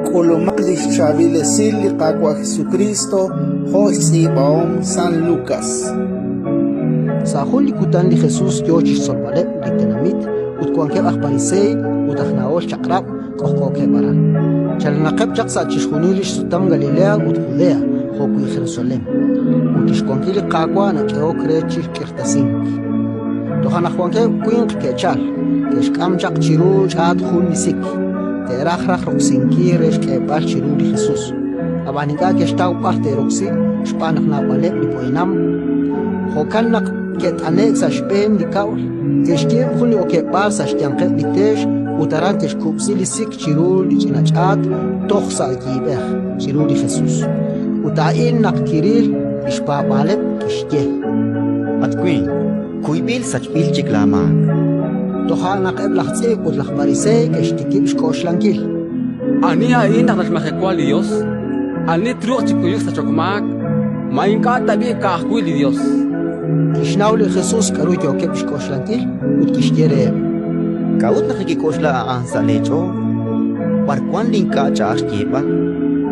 Colomandis Chavilesil Cagua Jesucristo, José Baum San Lucas. Sahul likutan li Jesus yochis solvale litenamit utkuanke akparisei utahnaol chakrab kohkoke baran. Chalnaqab chaqsa chishkunilish sutam Galilea ut Judea hokui Jerusalem. Utishkuankili qaqwa na keokrechi kirtasink. Tohana juanke kuink kechal keshkam chaq chiru chat khun nisik. Terajraj roxinki resh kebal chiru li Jesus. Abanika keshtaw parte roxi shpanaq na bale li poinam. Hokanak ket anexa shpen di kaul keshkiem khuni o kebal sa shtianqet litesh utarantesh kubsili sik chiru li chinachat toxsa kibeh chiru li Jesus. Utain nak kiril ishpabalet kishke. Atquin, kuibil sachbil chiklamak. Tohana qeblaxtsi utlaxbarisei keshtikib shkoshlankil. Ani ain nak nashmajekwal Dios. Ani truq chikuyuk sa chokmak. Mainka tabi kahkuil Dios. Kishnawli Jesus karu yokeb shkoshlankil utkishkere. Kaut nakikikoshla ansa lecho. Parkwan linka chaash kiba.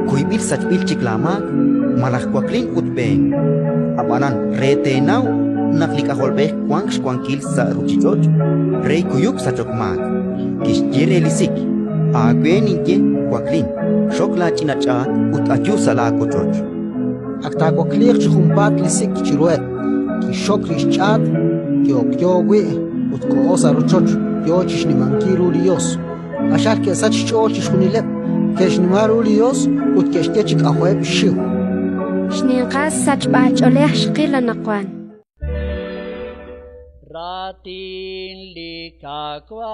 Kuibil sachbil chiklamak. Malakwaklin utben. Abanan retenau naklikajolbeh kuankil sa ruchichoch. Rey kuyuk sa chokmak. Kishkere lisik. Agweninke kwaklin. Shokla chinachat utayu sala kochoch. Aktakwaklir chumpat lisik chiruet. Kishokrish chat kyokyowi utkoosa ruchoch. Yochish ni mankiru Dios. Ashar que sach chochish hunilep. Keshnimaru Dios utkeshtechik ahweb shiu. Shninqas sach bach'oleh shqila naqwan. Ratin likakwa.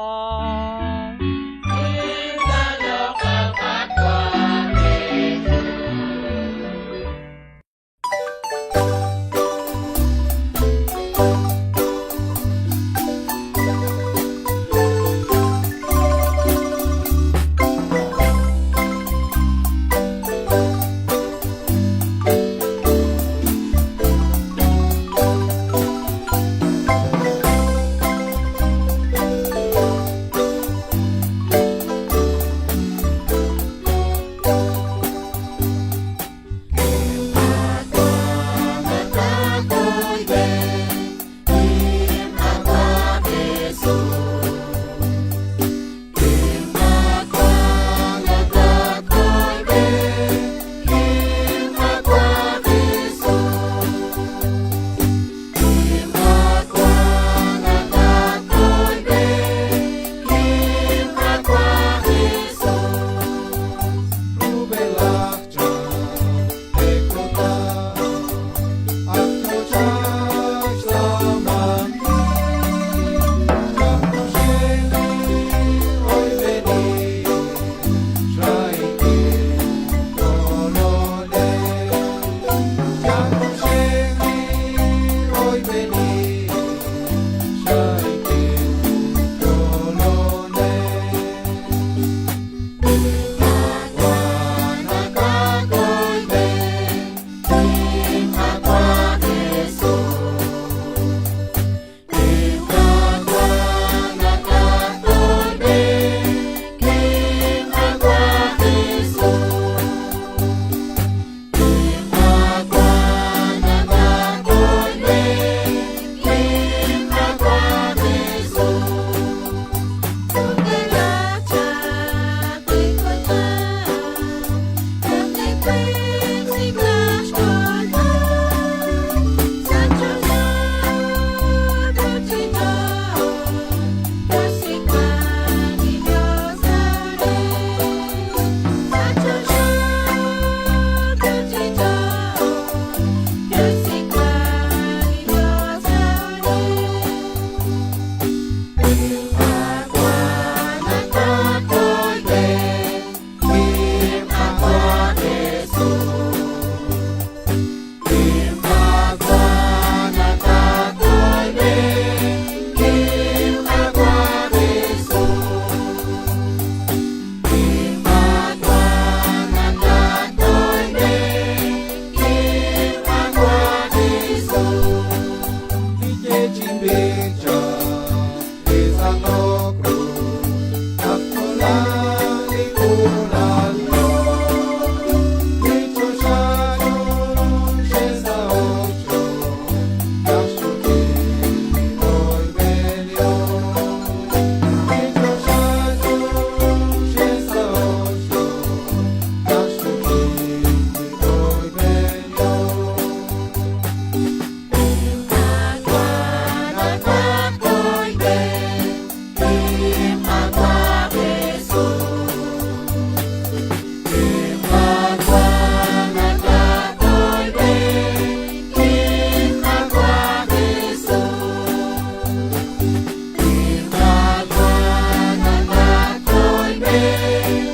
Amen.